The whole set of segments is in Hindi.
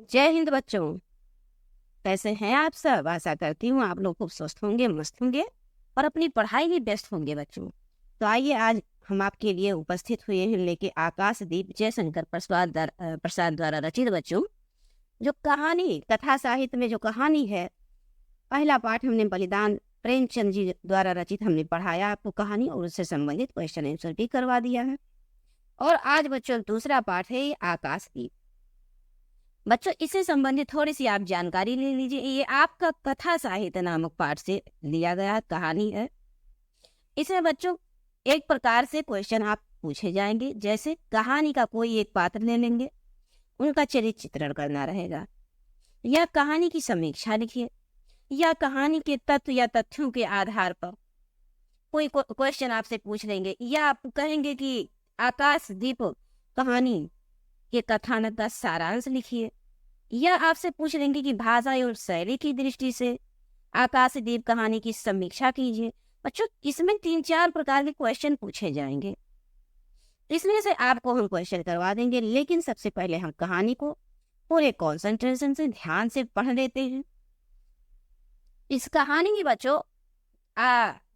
जय हिंद बच्चों। कैसे हैं आप सब? आशा करती हूँ आप लोग खूब स्वस्थ होंगे, मस्त होंगे और अपनी पढ़ाई में व्यस्त होंगे बच्चों। तो आइए, आज हम आपके लिए उपस्थित हुए हैं लेके आकाशदीप जयशंकर प्रसाद द्वारा रचित बच्चों जो कहानी, कथा साहित्य में जो कहानी है। पहला पाठ हमने बलिदान प्रेमचंद जी द्वारा रचित हमने पढ़ाया आपको कहानी और उससे संबंधित क्वेश्चन आंसर भी करवा दिया है। और आज बच्चों दूसरा पाठ है आकाशदीप। बच्चों इससे संबंधित थोड़ी सी आप जानकारी ले लीजिए। ये आपका कथा साहित्य नामक पाठ से लिया गया कहानी है। इसमें बच्चों एक प्रकार से क्वेश्चन आप पूछे जाएंगे, जैसे कहानी का कोई एक पात्र ले लेंगे, उनका चरित्र चित्रण करना रहेगा, या कहानी की समीक्षा लिखिए, या कहानी के तत्व या तथ्यों के आधार पर कोई क्वेश्चन आपसे पूछ लेंगे, या आप कहेंगे कि आकाशदीप कहानी के कथानक का सारांश लिखिए, या आपसे पूछ लेंगे कि भाषा और शैली की दृष्टि से आकाशदीप कहानी की समीक्षा कीजिए। बच्चों इसमें 3-4 प्रकार के क्वेश्चन पूछे जाएंगे, इसमें से आपको हम क्वेश्चन करवा देंगे। लेकिन सबसे पहले हम कहानी को पूरे कंसंट्रेशन से ध्यान से पढ़ लेते हैं। इस कहानी की बच्चों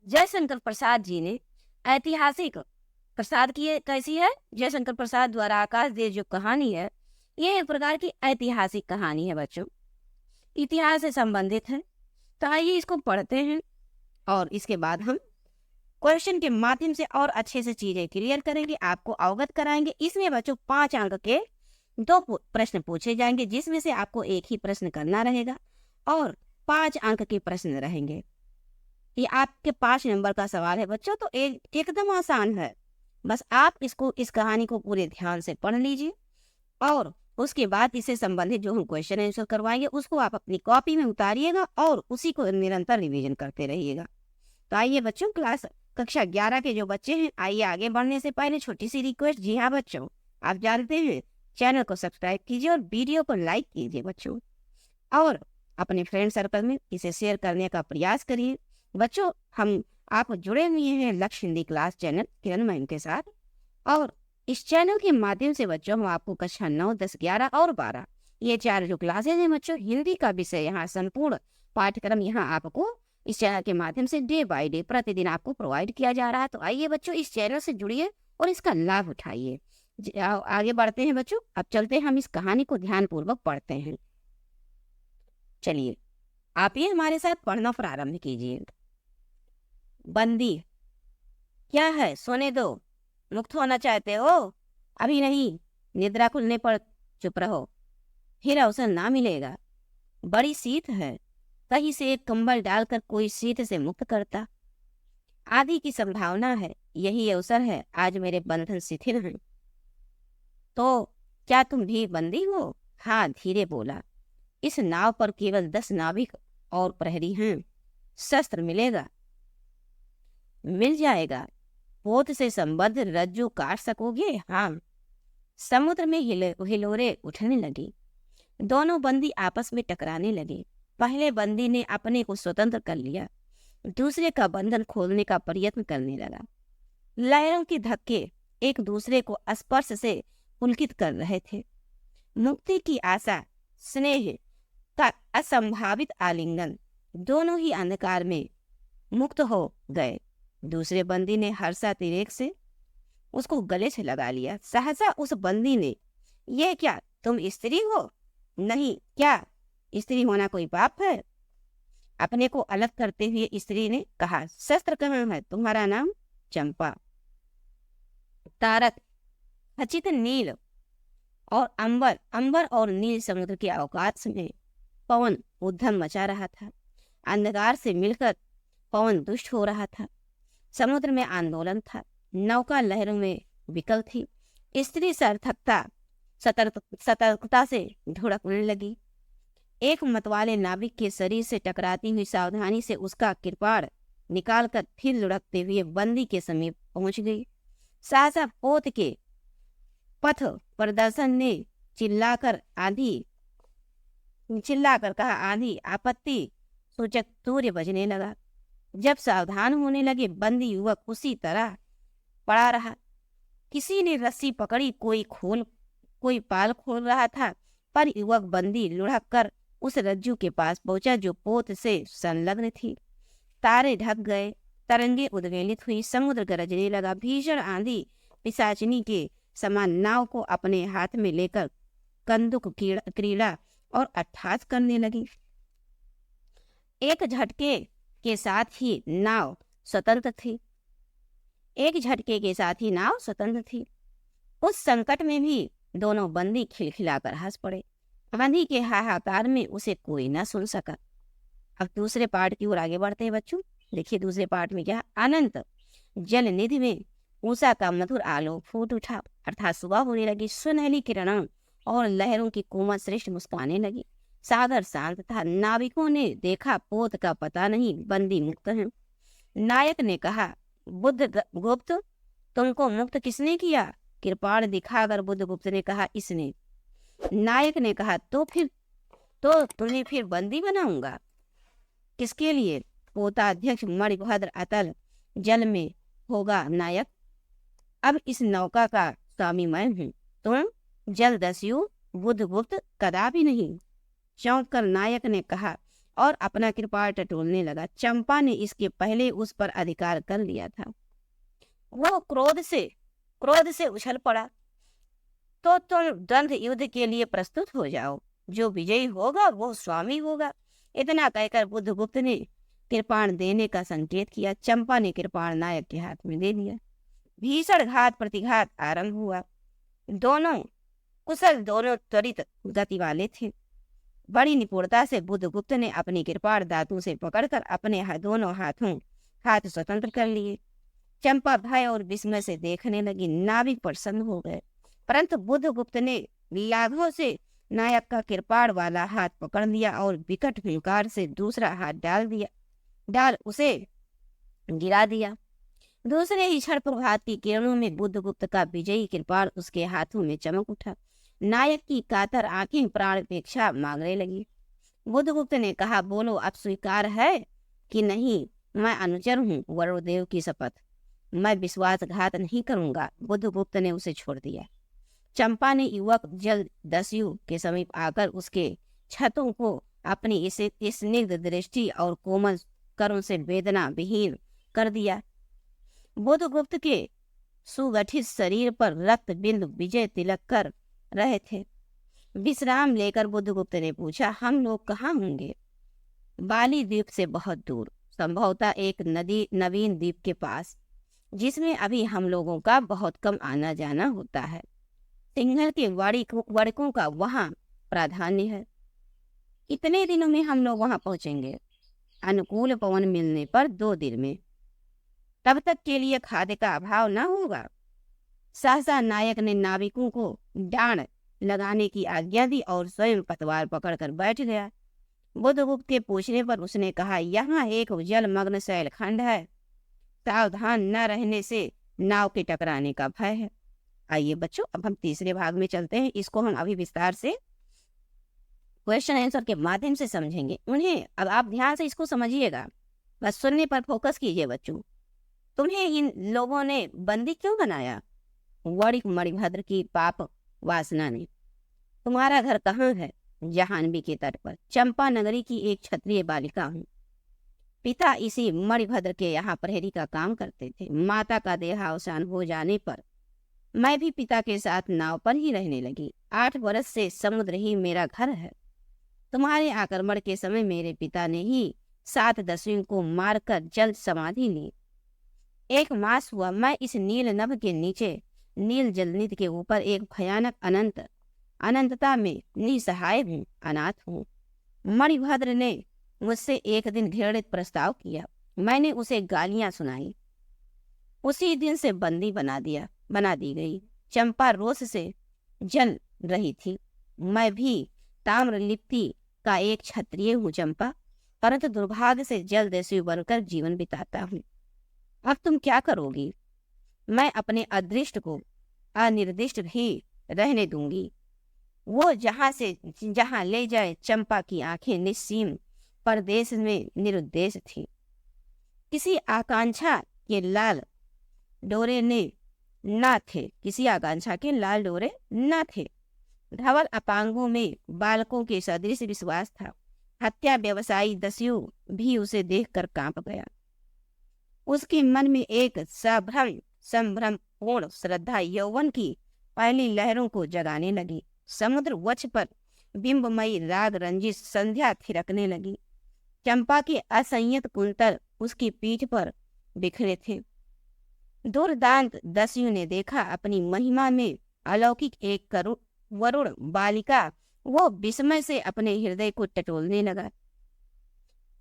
जयशंकर प्रसाद जी ने ऐतिहासिक प्रसाद की कैसी है, जयशंकर प्रसाद द्वारा आकाशदीप जो कहानी है ये एक प्रकार की ऐतिहासिक कहानी है बच्चों, इतिहास से संबंधित है। तो आइए इसको पढ़ते हैं और इसके बाद हम क्वेश्चन के माध्यम से और अच्छे से चीजें क्लियर करेंगे, आपको अवगत कराएंगे। इसमें बच्चों 5 अंक के 2 प्रश्न पूछे जाएंगे, जिसमें से आपको एक ही प्रश्न करना रहेगा और 5 अंक के प्रश्न रहेंगे। ये आपके 5 नंबर का सवाल है बच्चों, तो एकदम आसान है। बस आप इस कहानी को पूरे ध्यान से पढ़ लीजिए और उसके बाद इससे संबंधित जो हम क्वेश्चन आंसर करवाएंगे उसको आप अपनी कॉपी में उतारिएगा और उसी को निरंतर रिवीजन करते रहिएगा। तो आइए बच्चों, कक्षा 11 के जो बच्चे हैं, आइए आगे बढ़ने से पहले छोटी सी रिक्वेस्ट। जी हाँ बच्चों, आप जानते हैं चैनल को सब्सक्राइब कीजिए और वीडियो को लाइक कीजिए बच्चों, और अपने फ्रेंड सर्कल में इसे शेयर करने का प्रयास करिए बच्चों। आप जुड़े हुए हैं लक्ष्य हिंदी क्लास चैनल किरण मैम के साथ, और इस चैनल के माध्यम से बच्चों हम आपको कक्षा 9, 10, 11 और 12 ये 4 जो क्लासेज हैं बच्चों, हिंदी का विषय यहाँ संपूर्ण पाठ्यक्रम यहाँ आपको इस चैनल के माध्यम से डे बाय डे प्रतिदिन आपको प्रोवाइड किया जा रहा है। तो आइए बच्चों इस चैनल से जुड़िए और इसका लाभ उठाइए। आगे बढ़ते हैं बच्चों, अब चलते हैं हम इस कहानी को ध्यानपूर्वक पढ़ते हैं। चलिए आप ये हमारे साथ पढ़ना प्रारंभ कीजिए। बंदी, क्या है, सोने दो, मुक्त होना चाहते हो? अभी नहीं, निद्रा खुलने पर चुप रहो, फिर अवसर ना मिलेगा। बड़ी शीत है, कहीं से एक कंबल डालकर कोई शीत से मुक्त करता। आदि की संभावना है, यही अवसर है, आज मेरे बंधन शिथिल हैं। तो क्या तुम भी बंदी हो? हाँ, धीरे बोला। इस नाव पर केवल 10 नाविक और प्रहरी हैं। शस्त्र मिलेगा? मिल जाएगा। पोत से संबद्ध रज्जू काट सकोगे? हाँ। समुद्र में हिलोरे उठने लगी। दोनों बंदी आपस में टकराने लगे। पहले बंदी ने अपने को स्वतंत्र कर लिया, दूसरे का बंधन खोलने का प्रयत्न करने लगा। लहरों के धक्के एक दूसरे को स्पर्श से पुलकित कर रहे थे। मुक्ति की आशा, स्नेह का असंभावित आलिंगन, दोनों ही अंधकार में मुक्त हो गए। दूसरे बंदी ने हर्षातिरेक से उसको गले से लगा लिया। सहसा उस बंदी ने, ये क्या, तुम स्त्री हो? नहीं। क्या स्त्री होना कोई पाप है? अपने को अलग करते हुए स्त्री ने कहा, शस्त्र कहाँ है? तुम्हारा नाम? चंपा। तारक, खचित नील और अंबर और नील समुद्र के अवकाश में पवन उद्यम मचा रहा था। अंधकार से मिलकर पवन दुष्ट हो रहा था। समुद्र में आंदोलन था, नौका लहरों में विकल थी। स्त्री सतर्कता से ढुड़कने लगी। एक मतवाले नाविक के शरीर से टकराती हुई सावधानी से उसका कृपाण निकालकर फिर लुढ़कते हुए बंदी के समीप पहुंच गई। सहसा पोत के पथ प्रदर्शन ने चिल्लाकर कहा, आंधी, आपत्ति सूचक तूर्य बजने लगा। जब सावधान होने लगे, बंदी युवक उसी तरह पड़ा रहा। किसी ने रस्सी पकड़ी, कोई पाल खोल रहा था, पर युवक बंदी लुढ़क कर उस रज्जू के पास पहुंचा जो पोत से संलग्न थी। तारे ढक गए, तरंगे उद्वेलित हुई, समुद्र गरजने लगा। भीषण आंधी पिशाचिनी के समान नाव को अपने हाथ में लेकर कंदुक क्रीड़ा और अट्ठास करने लगी। एक झटके के साथ ही नाव स्वतंत्र थी। एक झटके के साथ ही नाव स्वतंत्र थी। उस संकट में भी दोनों बंदी खिलखिलाकर हंस पड़े। आंधी के हाहाकार में उसे कोई न सुन सका। अब दूसरे पार्ट की ओर आगे बढ़ते हैं बच्चों। देखिए दूसरे पार्ट में क्या, अनंत जल निधि में ऊषा का मधुर आलोक फूट उठा, अर्थात सुबह होने लगी। सुनहली किरणों और लहरों की कोमल श्रेष्ठ मुस्काने लगी। सागर शांत था। नाविकों ने देखा पोत का पता नहीं, बंदी मुक्त है। नायक ने कहा, बुद्ध गुप्त, तुमको मुक्त किसने किया? कृपाण दिखाकर बुद्ध गुप्त ने कहा, इसने। नायक ने कहा, तो तुम्हें फिर बंदी बनाऊंगा। किसके लिए? पोताध्यक्ष मणिभद्र अतल जल में होगा नायक। अब इस नौका का स्वामी मैं हूँ, तुम जलदस्यु बुद्ध गुप्त कदापि नहीं। चौंक कर नायक ने कहा और अपना कृपाण टटोलने लगा। चंपा ने इसके पहले उस पर अधिकार कर लिया था। वो क्रोध से उछल पड़ा। तो तुम द्वंद्व युद्ध के लिए प्रस्तुत हो जाओ, जो विजयी होगा वो स्वामी होगा। इतना कहकर बुद्ध गुप्त ने कृपाण देने का संकेत किया। चंपा ने कृपाण नायक के हाथ में दे दिया। भीषण घात प्रतिघात आरंभ हुआ। दोनों कुशल, दोनों त्वरित गति वाले थे। बड़ी निपुणता से बुद्ध गुप्त ने अपनी कृपाण दांतों से पकड़कर अपने दोनों हाथ स्वतंत्र कर लिए। चंपा भय और विस्मय से देखने लगी। नाविक प्रसन्न हो गए, परंतु बुद्ध गुप्त ने लाघव से नायक का कृपाण वाला हाथ पकड़ लिया और विकट हुंकार से दूसरा हाथ डाल उसे गिरा दिया। दूसरे ही क्षण प्रभात की किरणों में बुद्ध गुप्त का विजयी कृपाण उसके हाथों में चमक उठा। नायक की कातर आंखें प्राणपेक्षा मांगने लगी। बुद्ध गुप्त ने कहा, बोलो, अब स्वीकार है कि नहीं? मैं अनुचर हूँ, वरुणदेव की शपथ, मैं विश्वासघात नहीं करूंगा। बुद्ध गुप्त ने उसे छोड़ दिया। चंपा ने युवक जलदस्यु के समीप आकर उसके छतों को अपनी इस स्निग्ध दृष्टि और कोमल करों से वेदना विहीन कर दिया। बुद्ध गुप्त के सुगठित शरीर पर रक्त बिंदु विजय तिलक कर रहे थे। विश्राम लेकर बुद्ध गुप्त ने पूछा, हम लोग कहाँ होंगे? बाली द्वीप से बहुत दूर, संभवतः एक नवीन द्वीप के पास, जिसमें अभी हम लोगों का बहुत कम आना जाना होता है। सिंघल के वड़कों का वहाँ प्राधान्य है। कितने दिनों में हम लोग वहाँ पहुँचेंगे? अनुकूल पवन मिलने पर 2 दिन में। तब तक के लिए खाद्य का अभाव न होगा। सहसा नायक ने नाविकों को डांड लगाने की आज्ञा दी और स्वयं पतवार पकड़कर बैठ गया। बुद्धगुप्त के पूछने पर उसने कहा, यहाँ एक जलमग्न शैलखंड है, सावधान न रहने से नाव के टकराने का भय है। आइए बच्चों, अब हम तीसरे भाग में चलते हैं। इसको हम अभी विस्तार से क्वेश्चन आंसर के माध्यम से समझेंगे। उन्हें अब आप ध्यान से इसको समझिएगा, बस सुनने पर फोकस कीजिए बच्चों। तुम्हें इन लोगों ने बंदी क्यों बनाया? मणिभद्र की पाप वासना ने। तुम्हारा घर कहाँ है? जाह्नवी के तट पर। चंपा नगरी की एक क्षत्रिय बालिका हूँ। पिता इसी मणिभद्र के यहाँ प्रहरी का काम करते थे। माता का देहावसान हो जाने पर मैं भी पिता के साथ नाव पर ही रहने लगी। 8 वर्ष से समुद्र ही मेरा घर है। तुम्हारे आक्रमण के समय मेरे पिता ने ही 7 दस्युओं को मारकर जल समाधि ली। 1 मास हुआ मैं इस नील नभ के नीचे नील जलनिधि के ऊपर एक भयानक अनंतता में निसहाय हूँ, अनाथ हूँ। मणिभद्र ने मुझसे एक दिन घृणित प्रस्ताव किया। मैंने उसे गालियां सुनाई। उसी दिन से बंदी बना दी गई। चंपा रोष से जल रही थी। मैं भी ताम्रलिप्ति का एक क्षत्रिय हूँ चंपा, परंतु दुर्भाग्य से जलदस्यु बनकर जीवन बिताता हूँ। अब तुम क्या करोगी? मैं अपने अदृष्ट को अनिर्दिष्ट भी रहने दूंगी। वो जहां ले जाए। चंपा की आंखें निस्सीम परदेश में निरुद्देश थी। किसी आकांक्षा के लाल डोरे न थे। धवल अपांगों में बालकों के सदृश विश्वास था। हत्या व्यवसायी दस्यु भी उसे देखकर कांप गया। उसके मन में एक संभ्रम पूर्ण श्रद्धा यौवन की पहली लहरों को जगाने लगी। समुद्र वक्ष पर बिंबमयी राग रंजित संध्या थिरकने लगी। चंपा के असंयत कुंतल उसकी पीठ पर बिखरे थे। दुर्दांत दस्यु ने देखा अपनी महिमा में अलौकिक एक वरुण बालिका। वो विस्मय से अपने हृदय को टटोलने लगा।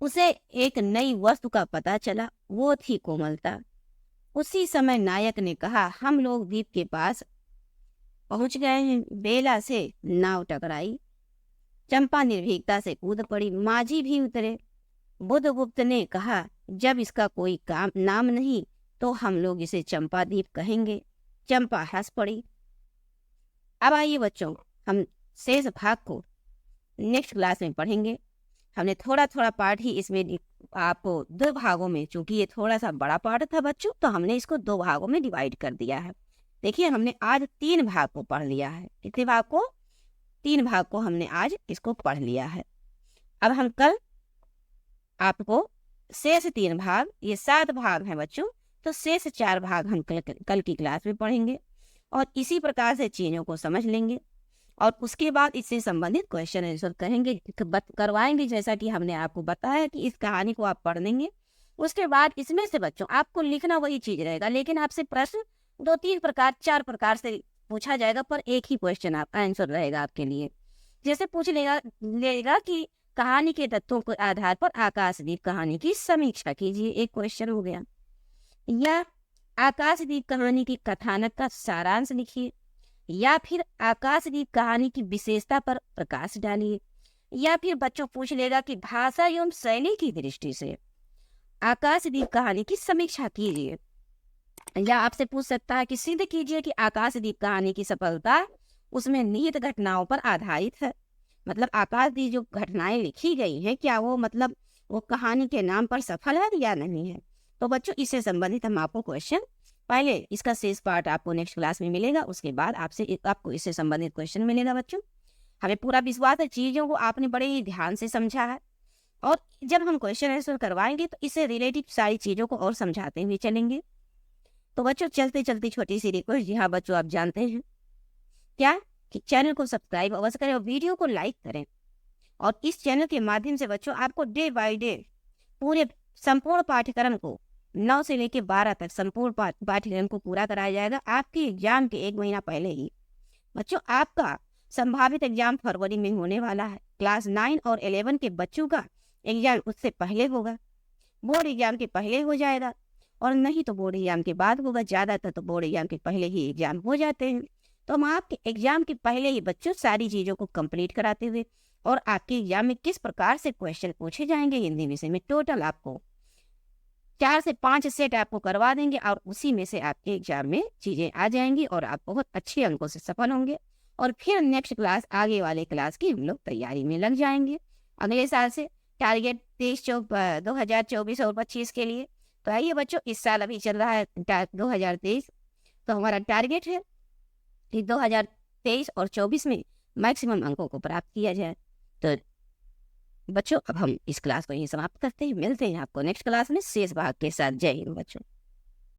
उसे एक नई वस्तु का पता चला, वो थी कोमलता। उसी समय नायक ने कहा, हम लोग द्वीप के पास पहुंच गए हैं। बेला से नाव टकराई। चंपा निर्भीकता से कूद पड़ी। माझी भी उतरे। बुधगुप्त ने कहा, जब इसका कोई नाम नहीं तो हम लोग इसे चंपा द्वीप कहेंगे। चंपा हंस पड़ी। अब आइए बच्चों, हम शेष भाग को नेक्स्ट क्लास में पढ़ेंगे। हमने थोड़ा थोड़ा पार्ट ही इसमें आपको 2 भागों में, चूंकि ये थोड़ा सा बड़ा पार्ट था बच्चों, तो हमने इसको 2 भागों में डिवाइड कर दिया है। देखिए, हमने आज 3 भाग को पढ़ लिया है। कितने भाग को? 3 भाग को हमने आज इसको पढ़ लिया है। अब हम कल आपको शेष 3 भाग, ये 7 भाग हैं बच्चों, तो शेष 4 भाग हम कल की क्लास में पढ़ेंगे और इसी प्रकार से चीजों को समझ लेंगे और उसके बाद इससे संबंधित क्वेश्चन आंसर करेंगे, करवाएंगे। जैसा कि हमने आपको बताया कि इस कहानी को आप पढ़ लेंगे, उसके बाद इसमें से बच्चों आपको लिखना वही चीज रहेगा, लेकिन आपसे प्रश्न 2-3 प्रकार 4 प्रकार से पूछा जाएगा, पर एक ही क्वेश्चन आपका आंसर रहेगा आपके लिए। जैसे पूछ लेगा कि कहानी के तत्वों के आधार पर आकाशदीप कहानी की समीक्षा कीजिए, एक क्वेश्चन हो गया। या आकाशदीप कहानी की कथानक का सारांश लिखिए, या फिर आकाशदीप कहानी की विशेषता पर प्रकाश डालिए। या फिर बच्चों पूछ लेगा कि भाषा एवं शैली की दृष्टि से आकाशदीप कहानी की समीक्षा कीजिए। या आपसे पूछ सकता है कि सिद्ध कीजिए कि आकाशदीप कहानी की सफलता उसमें निहित घटनाओं पर आधारित है। मतलब आकाशदीप जो घटनाएं लिखी गई हैं, क्या वो मतलब वो कहानी के नाम पर सफल है या नहीं है। तो बच्चों, इससे संबंधित हम आपको क्वेश्चन, पहले इसका शेष पार्ट आपको नेक्स्ट क्लास में मिलेगा, उसके बाद आपको इससे संबंधित क्वेश्चन मिलेगा। बच्चों, हमें पूरा विश्वास है चीजों को आपने बड़े ही ध्यान से समझा है, और जब हम क्वेश्चन आंसर करवाएंगे तो इससे रिलेटेड सारी चीजों को और समझाते हुए चलेंगे। तो बच्चों, चलते चलते छोटी सी रिक्वेस्ट, जी हाँ बच्चों, आप जानते हैं क्या कि चैनल को सब्सक्राइब अवश्य करें और वीडियो को लाइक करें। और इस चैनल के माध्यम से बच्चों आपको डे बाय डे पूरे संपूर्ण पाठ्यक्रम को 9 से लेकर 12 तक संपूर्ण पाठ्यक्रम को पूरा कराया जाएगा। आपके एग्जाम के 1 महीना पहले ही बच्चों आपका संभावित एग्जाम फरवरी में होने वाला है। क्लास 9 और 11 के बच्चों का एग्जाम उससे पहले होगा, बोर्ड एग्जाम के पहले हो जाएगा, और नहीं तो बोर्ड एग्जाम के बाद होगा। ज़्यादातर तो बोर्ड एग्जाम के पहले ही एग्जाम हो जाते हैं। तो हम आपके एग्जाम के पहले ही बच्चों सारी चीज़ों को कंप्लीट कराते हुए, और आपके एग्जाम में किस प्रकार से क्वेश्चन पूछे जाएंगे हिंदी विषय में, टोटल आपको 4 से 5 सेट आपको करवा देंगे, और उसी में से आपके एग्जाम में चीज़ें आ जाएंगी और आप बहुत अच्छे अंकों से सफल होंगे। और फिर नेक्स्ट क्लास, आगे वाले क्लास की हम लोग तैयारी में लग जाएंगे अगले साल से। टारगेट 2024 और 25 के लिए। तो आइए बच्चों, इस साल अभी चल रहा है 2023, तो हमारा टारगेट है कि 2023 और 24 में मैक्सिमम अंकों को प्राप्त किया जाए। तो बच्चों, अब हम इस क्लास को यहीं समाप्त करते हैं। मिलते हैं आपको नेक्स्ट क्लास में शेष भाग के साथ। जय हिंद बच्चों।